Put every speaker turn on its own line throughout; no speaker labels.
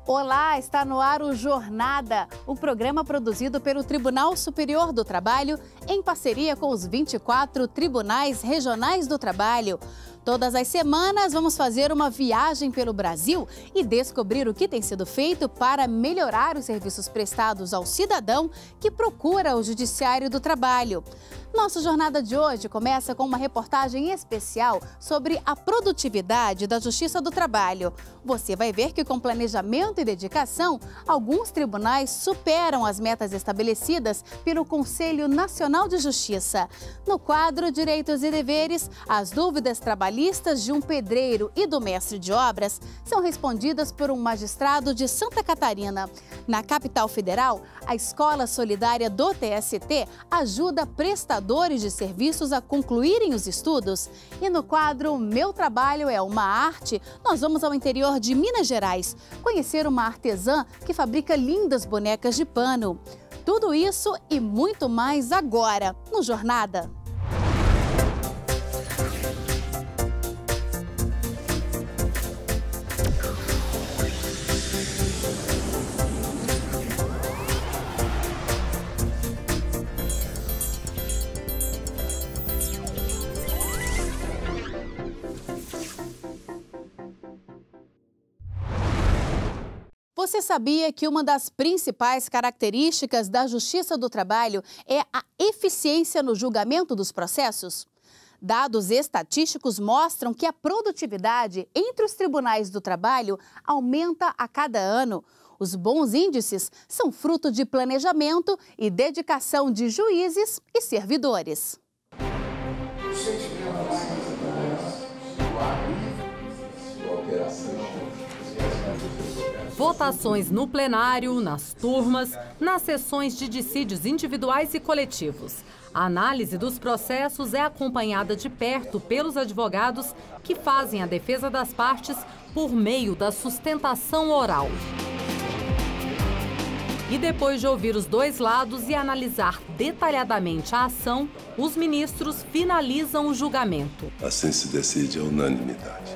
Olá, está no ar o Jornada, o programa produzido pelo Tribunal Superior do Trabalho em parceria com os 24 Tribunais Regionais do Trabalho. Todas as semanas vamos fazer uma viagem pelo Brasil e descobrir o que tem sido feito para melhorar os serviços prestados ao cidadão que procura o Judiciário do Trabalho. Nossa jornada de hoje começa com uma reportagem especial sobre a produtividade da Justiça do Trabalho. Você vai ver que com planejamento e dedicação, alguns tribunais superam as metas estabelecidas pelo Conselho Nacional de Justiça. No quadro Direitos e Deveres, as dúvidas trabalhistas de um pedreiro e do mestre de obras são respondidas por um magistrado de Santa Catarina. Na capital federal, a Escola Solidária do TST ajuda prestadores de serviços a concluírem os estudos. E no quadro Meu Trabalho é uma Arte, nós vamos ao interior de Minas Gerais conhecer uma artesã que fabrica lindas bonecas de pano. Tudo isso e muito mais agora no Jornada. Você sabia que uma das principais características da Justiça do Trabalho é a eficiência no julgamento dos processos? Dados estatísticos mostram que a produtividade entre os tribunais do trabalho aumenta a cada ano. Os bons índices são fruto de planejamento e dedicação de juízes e servidores.
Votações no plenário, nas turmas, nas sessões de dissídios individuais e coletivos. A análise dos processos é acompanhada de perto pelos advogados que fazem a defesa das partes por meio da sustentação oral. E depois de ouvir os dois lados e analisar detalhadamente a ação, os ministros finalizam o julgamento.
Assim se decide a unanimidade.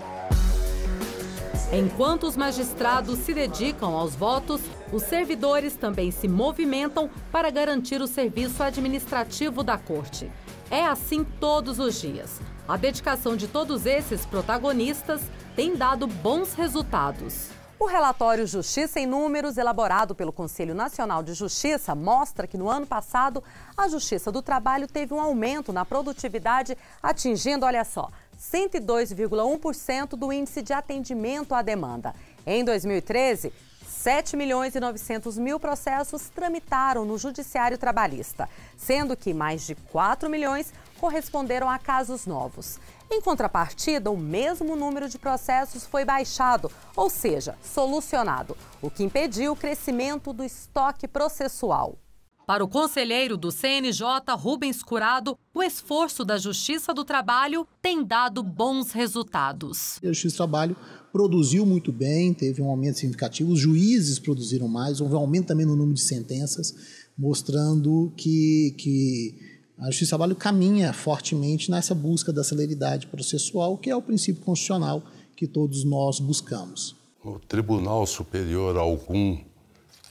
Enquanto os magistrados se dedicam aos votos, os servidores também se movimentam para garantir o serviço administrativo da Corte. É assim todos os dias. A dedicação de todos esses protagonistas tem dado bons resultados. O relatório Justiça em Números, elaborado pelo Conselho Nacional de Justiça, mostra que no ano passado a Justiça do Trabalho teve um aumento na produtividade, atingindo, olha só, 102,1% do índice de atendimento à demanda. Em 2013, 7.900.000 processos tramitaram no Judiciário Trabalhista, sendo que mais de 4 milhões corresponderam a casos novos. Em contrapartida, o mesmo número de processos foi baixado, ou seja, solucionado, o que impediu o crescimento do estoque processual. Para o conselheiro do CNJ, Rubens Curado, o esforço da Justiça do Trabalho tem dado bons resultados.
A Justiça do Trabalho produziu muito bem, teve um aumento significativo, os juízes produziram mais, houve um aumento também no número de sentenças, mostrando que a Justiça do Trabalho caminha fortemente nessa busca da celeridade processual, que é o princípio constitucional que todos nós buscamos.
O Tribunal Superior algum,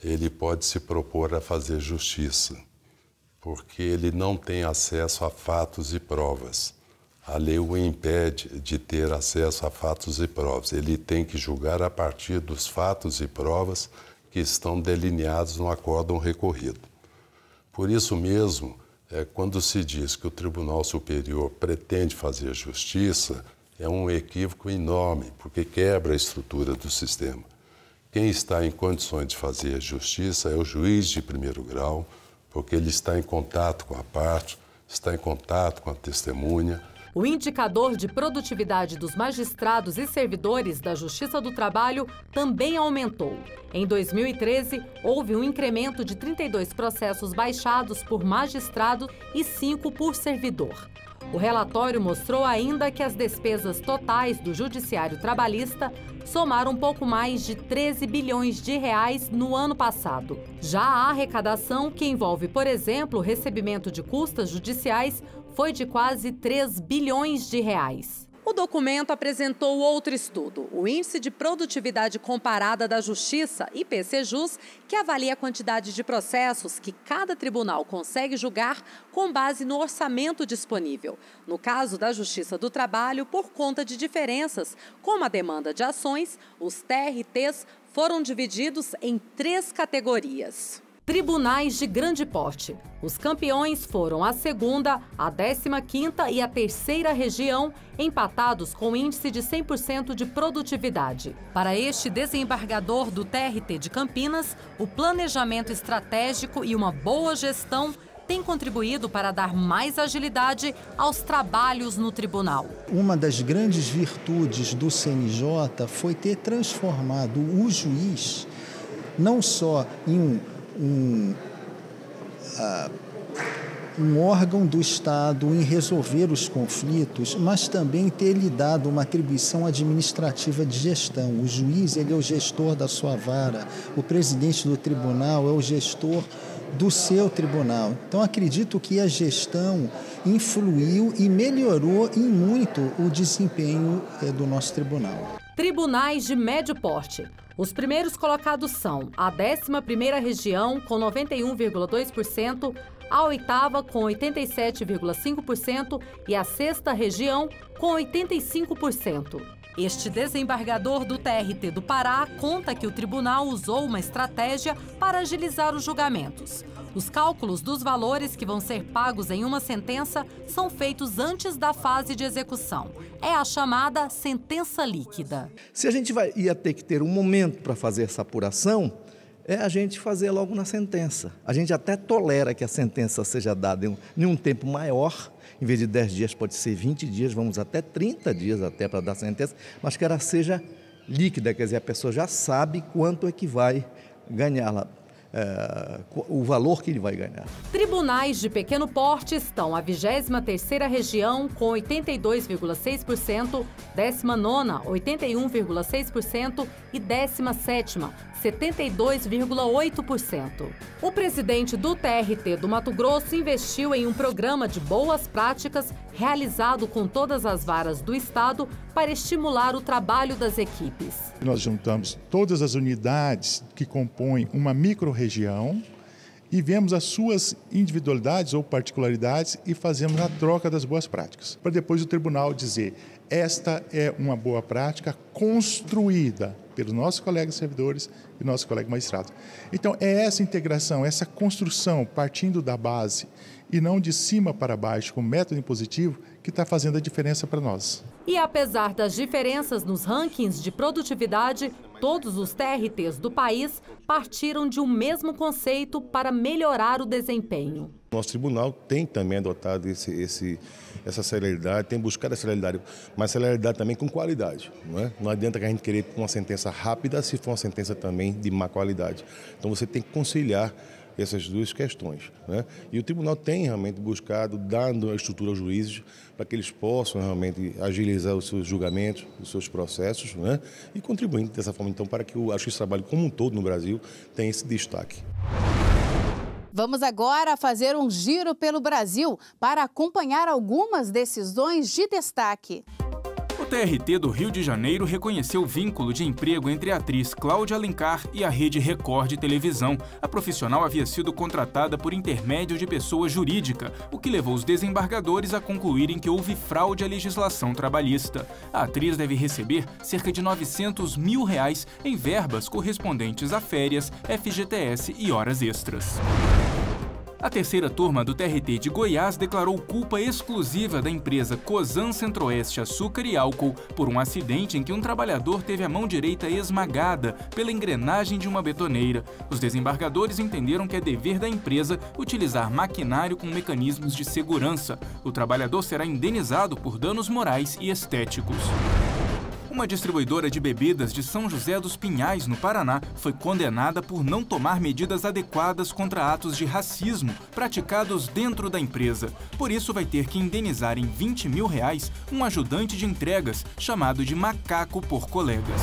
ele pode se propor a fazer justiça, porque ele não tem acesso a fatos e provas. A lei o impede de ter acesso a fatos e provas. Ele tem que julgar a partir dos fatos e provas que estão delineados no acórdão recorrido. Por isso mesmo, quando se diz que o Tribunal Superior pretende fazer justiça, é um equívoco enorme, porque quebra a estrutura do sistema. Quem está em condições de fazer justiça é o juiz de primeiro grau, porque ele está em contato com a parte, está em contato com a testemunha.
O indicador de produtividade dos magistrados e servidores da Justiça do Trabalho também aumentou. Em 2013, houve um incremento de 32 processos baixados por magistrado e 5 por servidor. O relatório mostrou ainda que as despesas totais do Judiciário Trabalhista somaram um pouco mais de 13 bilhões de reais no ano passado. Já a arrecadação, que envolve, por exemplo, o recebimento de custas judiciais, foi de quase 3 bilhões de reais. O documento apresentou outro estudo, o Índice de Produtividade Comparada da Justiça, IPCJus, que avalia a quantidade de processos que cada tribunal consegue julgar com base no orçamento disponível. No caso da Justiça do Trabalho, por conta de diferenças, como a demanda de ações, os TRTs foram divididos em 3 categorias. Tribunais de grande porte. Os campeões foram a 2ª, a 15ª e a 3ª região, empatados com índice de 100% de produtividade. Para este desembargador do TRT de Campinas, o planejamento estratégico e uma boa gestão têm contribuído para dar mais agilidade aos trabalhos no tribunal.
Uma das grandes virtudes do CNJ foi ter transformado o juiz não só em um órgão do Estado em resolver os conflitos, mas também ter lhe dado uma atribuição administrativa de gestão. O juiz, ele é o gestor da sua vara, o presidente do tribunal é o gestor do seu tribunal. Então, acredito que a gestão influiu e melhorou em muito o desempenho do nosso tribunal.
Tribunais de médio porte. Os primeiros colocados são a 11ª região, com 91,2%, a 8ª, com 87,5% e a 6ª região, com 85%. Este desembargador do TRT do Pará conta que o tribunal usou uma estratégia para agilizar os julgamentos. Os cálculos dos valores que vão ser pagos em uma sentença são feitos antes da fase de execução. É a chamada sentença líquida.
Se a gente ia ter que ter um momento para fazer essa apuração, é a gente fazer logo na sentença. A gente até tolera que a sentença seja dada em um tempo maior. Em vez de 10 dias, pode ser 20 dias, vamos até 30 dias até para dar a sentença, mas que ela seja líquida, quer dizer, a pessoa já sabe quanto é que vai ganhar, o valor que ele vai ganhar.
Tribunais de pequeno porte estão a 23ª região, com 82,6%, 19ª, 81,6% e 17ª, 72,8%. O presidente do TRT do Mato Grosso investiu em um programa de boas práticas realizado com todas as varas do estado para estimular o trabalho das equipes.
Nós juntamos todas as unidades que compõem uma micro-região e vemos as suas individualidades ou particularidades e fazemos a troca das boas práticas, para depois o tribunal dizer: esta é uma boa prática construída pelos nossos colegas servidores e nossos colegas magistrados. Então, é essa integração, essa construção, partindo da base e não de cima para baixo, com método impositivo, que está fazendo a diferença para nós.
E apesar das diferenças nos rankings de produtividade, todos os TRTs do país partiram de um mesmo conceito para melhorar o desempenho.
Nosso tribunal tem também adotado essa celeridade, tem buscado a celeridade, mas celeridade também com qualidade. Não adianta que a gente querer uma sentença rápida se for uma sentença também de má qualidade. Então você tem que conciliar essas duas questões. E o tribunal tem realmente buscado, dando a estrutura aos juízes, para que eles possam realmente agilizar os seus julgamentos, os seus processos, e contribuindo dessa forma, então, para que a justiça do trabalho como um todo no Brasil tenha esse destaque.
Vamos agora fazer um giro pelo Brasil para acompanhar algumas decisões de destaque.
O TRT do Rio de Janeiro reconheceu o vínculo de emprego entre a atriz Cláudia Alencar e a Rede Record de televisão. A profissional havia sido contratada por intermédio de pessoa jurídica, o que levou os desembargadores a concluírem que houve fraude à legislação trabalhista. A atriz deve receber cerca de R$900 mil em verbas correspondentes a férias, FGTS e horas extras. A terceira turma do TRT de Goiás declarou culpa exclusiva da empresa Cosan Centro-Oeste Açúcar e Álcool por um acidente em que um trabalhador teve a mão direita esmagada pela engrenagem de uma betoneira. Os desembargadores entenderam que é dever da empresa utilizar maquinário com mecanismos de segurança. O trabalhador será indenizado por danos morais e estéticos. Uma distribuidora de bebidas de São José dos Pinhais, no Paraná, foi condenada por não tomar medidas adequadas contra atos de racismo praticados dentro da empresa. Por isso, vai ter que indenizar em R$20 mil um ajudante de entregas chamado de macaco por colegas.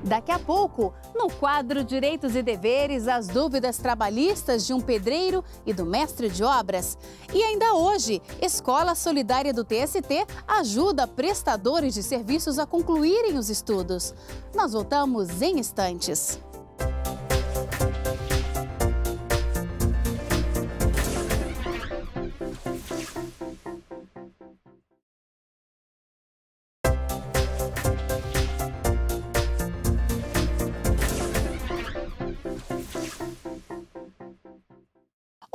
Daqui a pouco, no quadro Direitos e Deveres, as dúvidas trabalhistas de um pedreiro e do mestre de obras. E ainda hoje, Escola Solidária do TST ajuda prestadores de serviços a concluírem os estudos. Nós voltamos em instantes.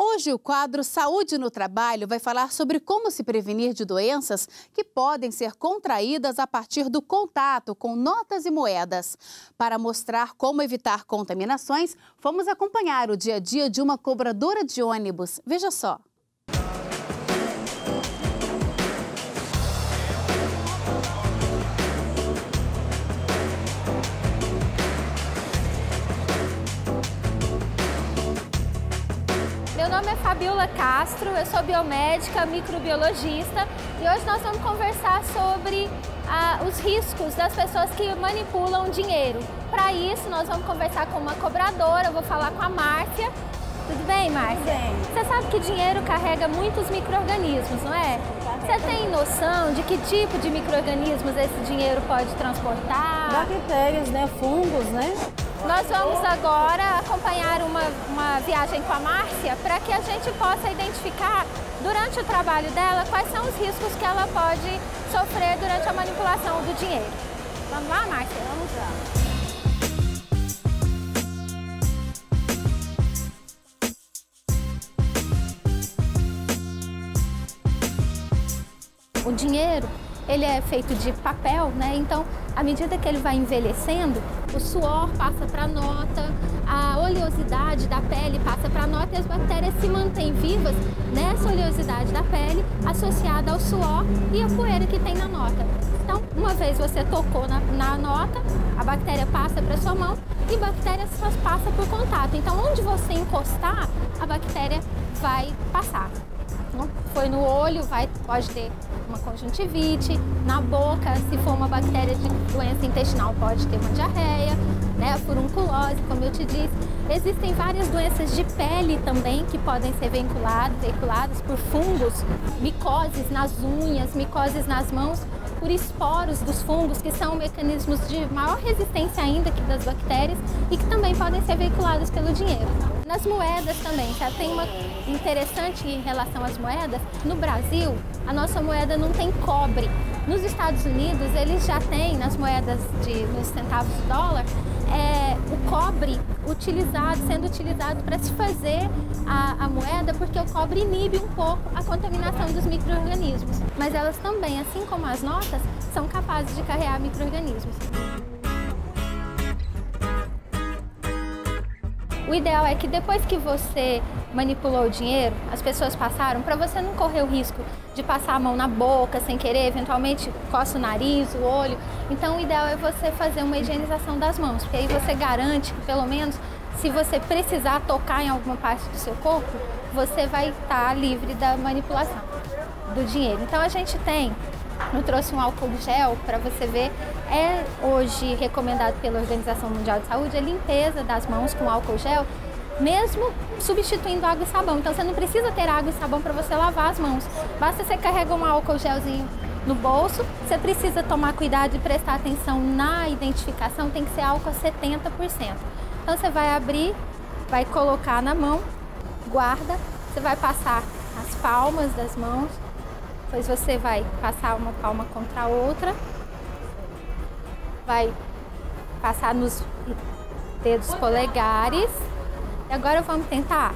Hoje, o quadro Saúde no Trabalho vai falar sobre como se prevenir de doenças que podem ser contraídas a partir do contato com notas e moedas. Para mostrar como evitar contaminações, fomos acompanhar o dia a dia de uma cobradora de ônibus. Veja só.
Meu nome é Fabiola Castro, eu sou biomédica, microbiologista e hoje nós vamos conversar sobre os riscos das pessoas que manipulam dinheiro. Para isso, nós vamos conversar com uma cobradora, eu vou falar com a Márcia. Tudo bem, Márcia?
Tudo bem.
Você sabe que dinheiro carrega muitos micro-organismos, não é? Você tem noção de que tipo de micro-organismos esse dinheiro pode transportar?
Bactérias, né? Fungos, né?
Nós vamos agora acompanhar uma viagem com a Márcia para que a gente possa identificar, durante o trabalho dela, quais são os riscos que ela pode sofrer durante a manipulação do dinheiro. Vamos lá, Márcia? Vamos lá. O dinheiro, ele é feito de papel, né? Então, à medida que ele vai envelhecendo, o suor passa para a nota, a oleosidade da pele passa para a nota e as bactérias se mantêm vivas nessa oleosidade da pele associada ao suor e a poeira que tem na nota. Então, uma vez você tocou na nota, a bactéria passa para sua mão e bactérias só passa por contato. Então, onde você encostar, a bactéria vai passar. Foi no olho, pode ter uma conjuntivite, na boca, se for uma bactéria de doença intestinal, pode ter uma diarreia, né? A furunculose, como eu te disse. Existem várias doenças de pele também que podem ser veiculadas por fungos, micoses nas unhas, micoses nas mãos, por esporos dos fungos, que são mecanismos de maior resistência ainda que das bactérias e que também podem ser veiculados pelo dinheiro. Nas moedas também, tá? Tem uma interessante em relação às moedas. No Brasil, a nossa moeda não tem cobre. Nos Estados Unidos, eles já têm, nas moedas nos centavos de dólar, o cobre sendo utilizado para se fazer a moeda, porque o cobre inibe um pouco a contaminação dos micro-organismos. Mas elas também, assim como as notas, são capazes de carregar micro-organismos. O ideal é que depois que você manipulou o dinheiro, as pessoas passaram, para você não correr o risco de passar a mão na boca sem querer, eventualmente coça o nariz, o olho. Então o ideal é você fazer uma higienização das mãos, porque aí você garante que pelo menos se você precisar tocar em alguma parte do seu corpo, você vai estar livre da manipulação do dinheiro. Então a gente eu trouxe um álcool gel para você ver. É hoje recomendado pela Organização Mundial de Saúde a limpeza das mãos com álcool gel, mesmo substituindo água e sabão. Então você não precisa ter água e sabão para você lavar as mãos. Basta você carregar um álcool gelzinho no bolso. Você precisa tomar cuidado e prestar atenção na identificação, tem que ser álcool a 70%. Então você vai abrir, vai colocar na mão, guarda, você vai passar as palmas das mãos, depois você vai passar uma palma contra a outra, vai passar nos dedos polegares. E agora vamos tentar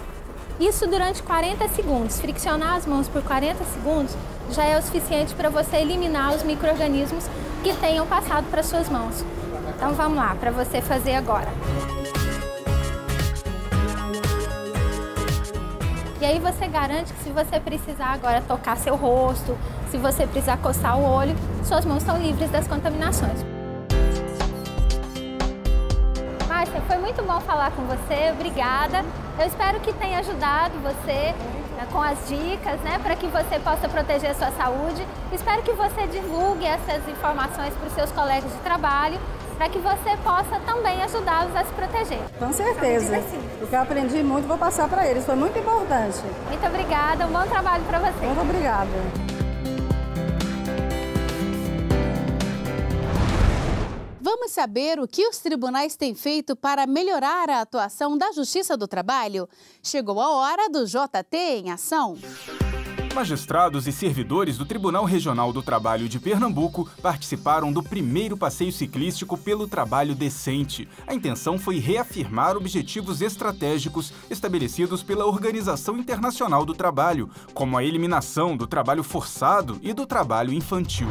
isso durante 40 segundos. Friccionar as mãos por 40 segundos já é o suficiente para você eliminar os micro-organismos que tenham passado para suas mãos. Então vamos lá, para você fazer agora. E aí você garante que se você precisar agora tocar seu rosto, se você precisar coçar o olho, suas mãos estão livres das contaminações. Márcia, foi muito bom falar com você, obrigada. Eu espero que tenha ajudado você com as dicas, né, para que você possa proteger a sua saúde. Espero que você divulgue essas informações para os seus colegas de trabalho para que você possa também ajudá-los a se proteger.
Com certeza. O que eu aprendi muito, vou passar para eles. Foi muito importante.
Muito obrigada, um bom trabalho para você.
Muito obrigada.
Vamos saber o que os tribunais têm feito para melhorar a atuação da Justiça do Trabalho? Chegou a hora do JT em ação.
Magistrados e servidores do Tribunal Regional do Trabalho de Pernambuco participaram do primeiro passeio ciclístico pelo trabalho decente. A intenção foi reafirmar objetivos estratégicos estabelecidos pela Organização Internacional do Trabalho, como a eliminação do trabalho forçado e do trabalho infantil.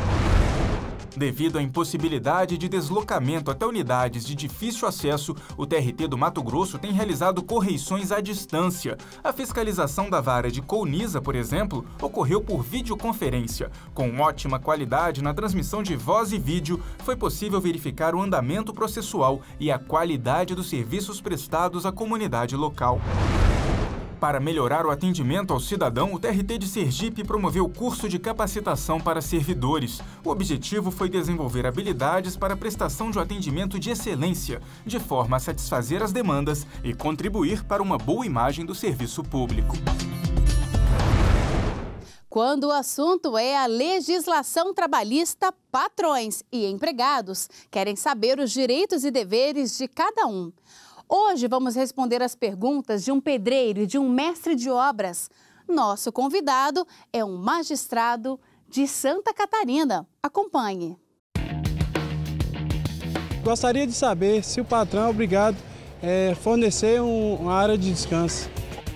Devido à impossibilidade de deslocamento até unidades de difícil acesso, o TRT do Mato Grosso tem realizado correições à distância. A fiscalização da vara de Colniza, por exemplo, ocorreu por videoconferência. Com ótima qualidade na transmissão de voz e vídeo, foi possível verificar o andamento processual e a qualidade dos serviços prestados à comunidade local. Para melhorar o atendimento ao cidadão, o TRT de Sergipe promoveu o curso de capacitação para servidores. O objetivo foi desenvolver habilidades para a prestação de um atendimento de excelência, de forma a satisfazer as demandas e contribuir para uma boa imagem do serviço público.
Quando o assunto é a legislação trabalhista, patrões e empregados querem saber os direitos e deveres de cada um. Hoje vamos responder as perguntas de um pedreiro e de um mestre de obras. Nosso convidado é um magistrado de Santa Catarina. Acompanhe.
Gostaria de saber se o patrão é obrigado a fornecer uma área de descanso.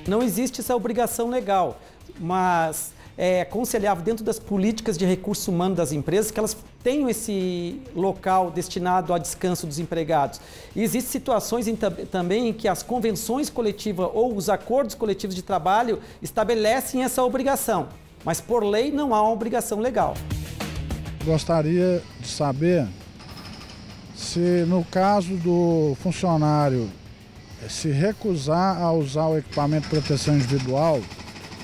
Não existe essa obrigação legal, mas é aconselhável dentro das políticas de recursos humanos das empresas que elas tenham esse local destinado ao descanso dos empregados. E existem situações também em que as convenções coletivas ou os acordos coletivos de trabalho estabelecem essa obrigação, mas por lei não há uma obrigação legal.
Gostaria de saber se no caso do funcionário se recusar a usar o equipamento de proteção individual,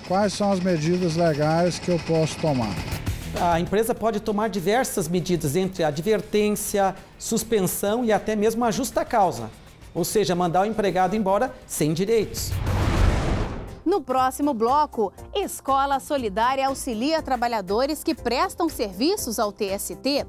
quais são as medidas legais que eu posso tomar?
A empresa pode tomar diversas medidas, entre advertência, suspensão e até mesmo a justa causa. Ou seja, mandar o empregado embora sem direitos.
No próximo bloco, Escola Solidária auxilia trabalhadores que prestam serviços ao TST.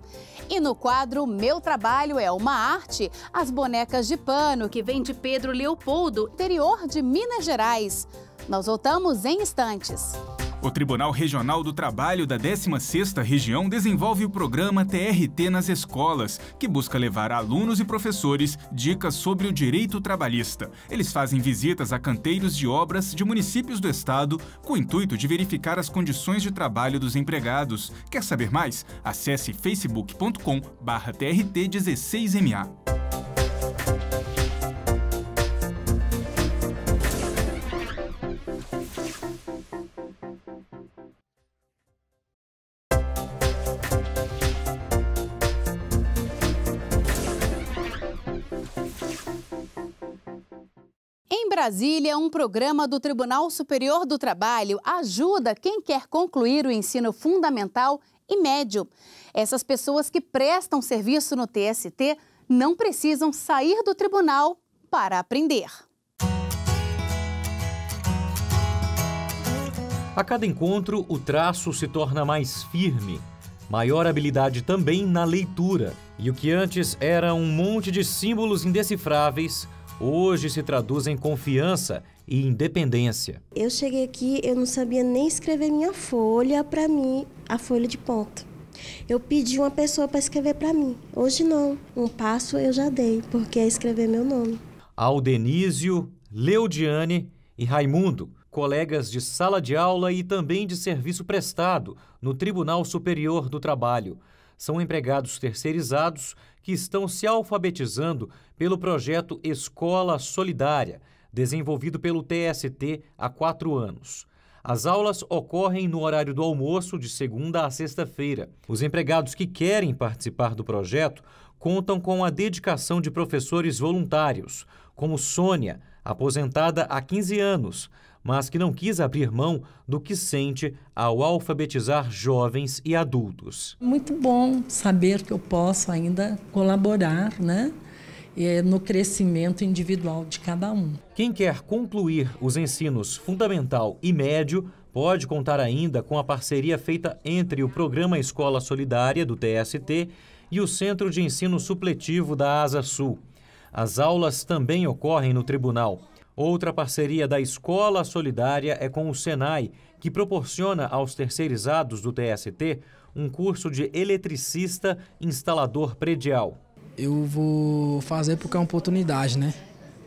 E no quadro Meu Trabalho é uma Arte, as bonecas de pano que vem de Pedro Leopoldo, interior de Minas Gerais. Nós voltamos em instantes.
O Tribunal Regional do Trabalho da 16ª Região desenvolve o programa TRT nas escolas, que busca levar a alunos e professores dicas sobre o direito trabalhista. Eles fazem visitas a canteiros de obras de municípios do estado com o intuito de verificar as condições de trabalho dos empregados. Quer saber mais? Acesse facebook.com/TRT16MA.
Em Brasília, um programa do Tribunal Superior do Trabalho ajuda quem quer concluir o ensino fundamental e médio. Essas pessoas que prestam serviço no TST não precisam sair do tribunal para aprender.
A cada encontro, o traço se torna mais firme. Maior habilidade também na leitura. E o que antes era um monte de símbolos indecifráveis, hoje se traduz em confiança e independência.
Eu cheguei aqui, eu não sabia nem escrever minha folha para mim, a folha de ponta. Eu pedi uma pessoa para escrever para mim. Hoje não, um passo eu já dei, porque é escrever meu nome.
Aldenísio, Leudiane e Raimundo, colegas de sala de aula e também de serviço prestado no Tribunal Superior do Trabalho. São empregados terceirizados que estão se alfabetizando pelo projeto Escola Solidária, desenvolvido pelo TST há 4 anos. As aulas ocorrem no horário do almoço de segunda a sexta-feira. Os empregados que querem participar do projeto contam com a dedicação de professores voluntários, como Sônia, aposentada há 15 anos, mas que não quis abrir mão do que sente ao alfabetizar jovens e adultos.
Muito bom saber que eu posso ainda colaborar, né, no crescimento individual de cada um.
Quem quer concluir os ensinos fundamental e médio pode contar ainda com a parceria feita entre o Programa Escola Solidária, do TST, e o Centro de Ensino Supletivo da Asa Sul. As aulas também ocorrem no tribunal. Outra parceria da Escola Solidária é com o Senai, que proporciona aos terceirizados do TST um curso de eletricista instalador predial.
Eu vou fazer porque é uma oportunidade, né?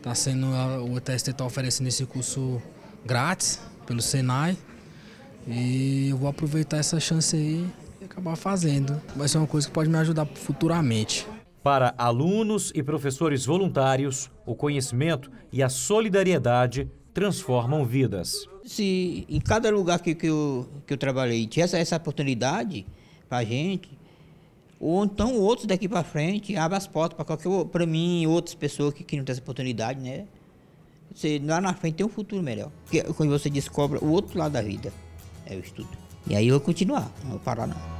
O TST está oferecendo esse curso grátis pelo Senai e eu vou aproveitar essa chance aí e acabar fazendo. Vai ser uma coisa que pode me ajudar futuramente.
Para alunos e professores voluntários, o conhecimento e a solidariedade transformam vidas.
Se em cada lugar que eu trabalhei tivesse essa oportunidade para a gente, ou então outros daqui para frente, abre as portas para mim e outras pessoas que não têm essa oportunidade, né? Você, lá na frente tem um futuro melhor. Porque quando você descobre o outro lado da vida, é o estudo. E aí eu vou continuar, não vou parar não.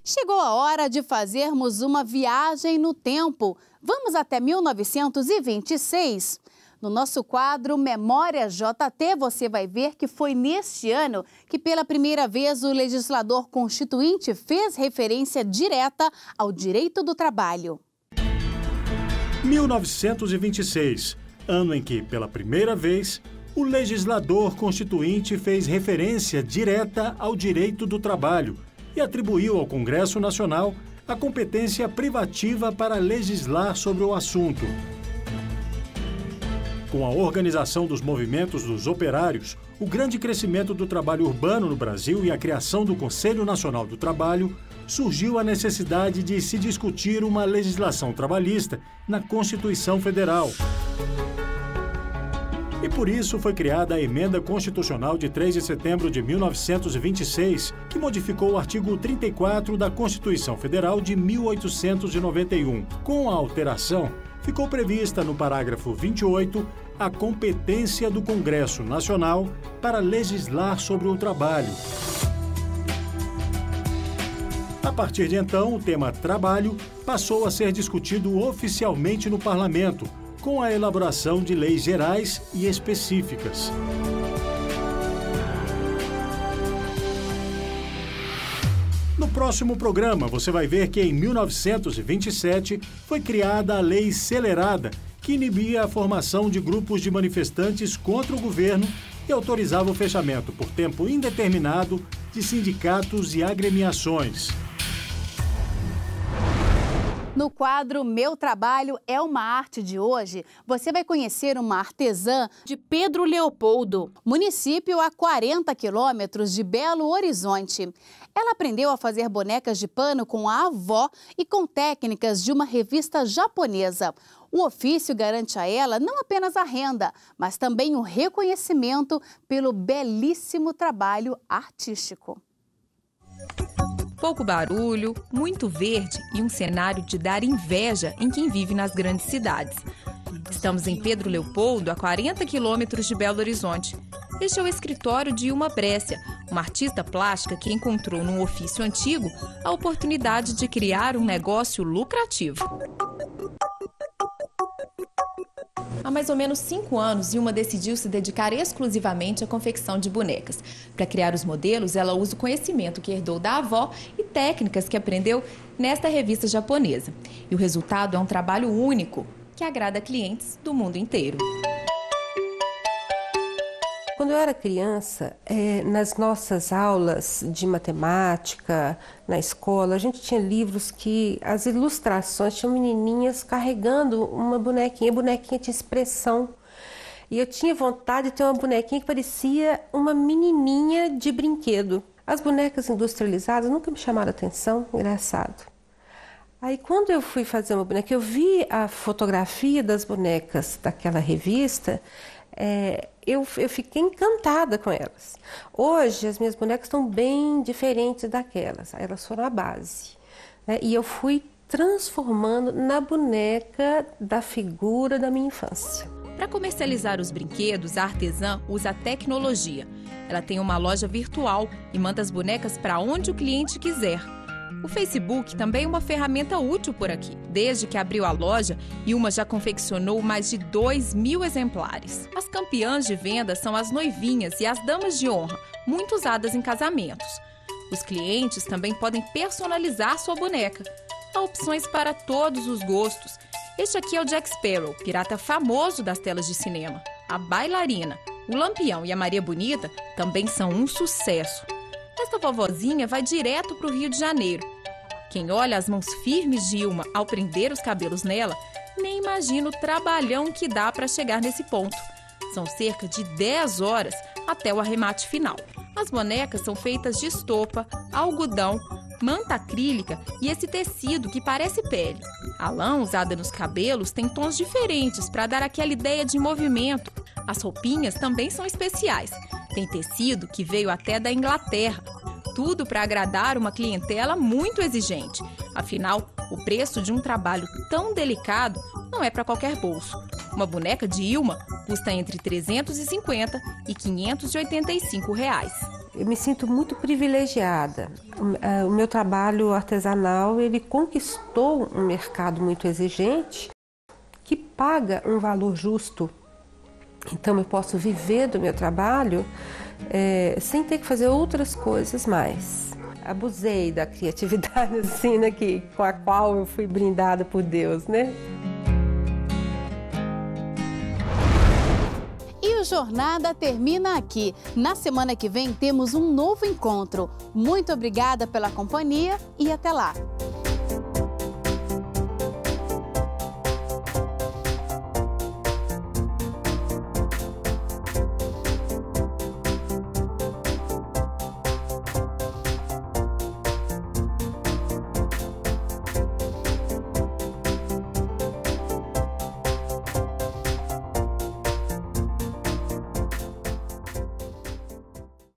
Chegou a hora de fazermos uma viagem no tempo. Vamos até 1926. No nosso quadro Memória JT, você vai ver que foi neste ano que pela primeira vez o legislador constituinte fez referência direta ao direito do trabalho.
1926, ano em que pela primeira vez o legislador constituinte fez referência direta ao direito do trabalho e atribuiu ao Congresso Nacional a competência privativa para legislar sobre o assunto. Com a organização dos movimentos dos operários, o grande crescimento do trabalho urbano no Brasil e a criação do Conselho Nacional do Trabalho, surgiu a necessidade de se discutir uma legislação trabalhista na Constituição Federal. E por isso foi criada a Emenda Constitucional de 3 de setembro de 1926, que modificou o artigo 34 da Constituição Federal de 1891. Com a alteração, ficou prevista no parágrafo 28 a competência do Congresso Nacional para legislar sobre o trabalho. A partir de então, o tema trabalho passou a ser discutido oficialmente no Parlamento, com a elaboração de leis gerais e específicas. No próximo programa, você vai ver que em 1927 foi criada a Lei Celerada, que inibia a formação de grupos de manifestantes contra o governo e autorizava o fechamento por tempo indeterminado de sindicatos e agremiações.
No quadro Meu Trabalho é uma Arte de hoje, você vai conhecer uma artesã de Pedro Leopoldo, município a 40 quilômetros de Belo Horizonte. Ela aprendeu a fazer bonecas de pano com a avó e com técnicas de uma revista japonesa. O ofício garante a ela não apenas a renda, mas também o reconhecimento pelo belíssimo trabalho artístico.
Pouco barulho, muito verde e um cenário de dar inveja em quem vive nas grandes cidades. Estamos em Pedro Leopoldo, a 40 quilômetros de Belo Horizonte. Este é o escritório de Ilma Brescia, uma artista plástica que encontrou num ofício antigo a oportunidade de criar um negócio lucrativo. Há mais ou menos 5 anos, Ilma decidiu se dedicar exclusivamente à confecção de bonecas. Para criar os modelos, ela usa o conhecimento que herdou da avó e técnicas que aprendeu nesta revista japonesa. E o resultado é um trabalho único, que agrada clientes do mundo inteiro.
Quando eu era criança, nas nossas aulas de matemática, na escola, a gente tinha livros que as ilustrações tinham menininhas carregando uma bonequinha, a bonequinha tinha expressão. E eu tinha vontade de ter uma bonequinha que parecia uma menininha de brinquedo. As bonecas industrializadas nunca me chamaram a atenção, engraçado. Aí quando eu fui fazer uma boneca, eu vi a fotografia das bonecas daquela revista, eu fiquei encantada com elas. Hoje as minhas bonecas estão bem diferentes daquelas, elas foram a base, né? E eu fui transformando na boneca da figura da minha infância.
Para comercializar os brinquedos, a artesã usa a tecnologia. Ela tem uma loja virtual e manda as bonecas para onde o cliente quiser. O Facebook também é uma ferramenta útil por aqui. Desde que abriu a loja, Ilma já confeccionou mais de 2.000 exemplares. As campeãs de venda são as noivinhas e as damas de honra, muito usadas em casamentos. Os clientes também podem personalizar sua boneca. Há opções para todos os gostos. Este aqui é o Jack Sparrow, pirata famoso das telas de cinema. A bailarina, o Lampião e a Maria Bonita também são um sucesso. Esta vovozinha vai direto para o Rio de Janeiro. Quem olha as mãos firmes de Ilma ao prender os cabelos nela, nem imagina o trabalhão que dá para chegar nesse ponto. São cerca de 10 horas até o arremate final. As bonecas são feitas de estopa, algodão, manta acrílica e esse tecido que parece pele. A lã usada nos cabelos tem tons diferentes para dar aquela ideia de movimento. As roupinhas também são especiais. Tem tecido que veio até da Inglaterra. Tudo para agradar uma clientela muito exigente. Afinal, o preço de um trabalho tão delicado não é para qualquer bolso. Uma boneca de Ilma custa entre R$ 350 e R$ 585.
Eu me sinto muito privilegiada. O meu trabalho artesanal, ele conquistou um mercado muito exigente que paga um valor justo. Então eu posso viver do meu trabalho sem ter que fazer outras coisas mais. Abusei da criatividade assim, né, com a qual eu fui brindada por Deus, né?
E o Jornada termina aqui. Na semana que vem temos um novo encontro. Muito obrigada pela companhia e até lá!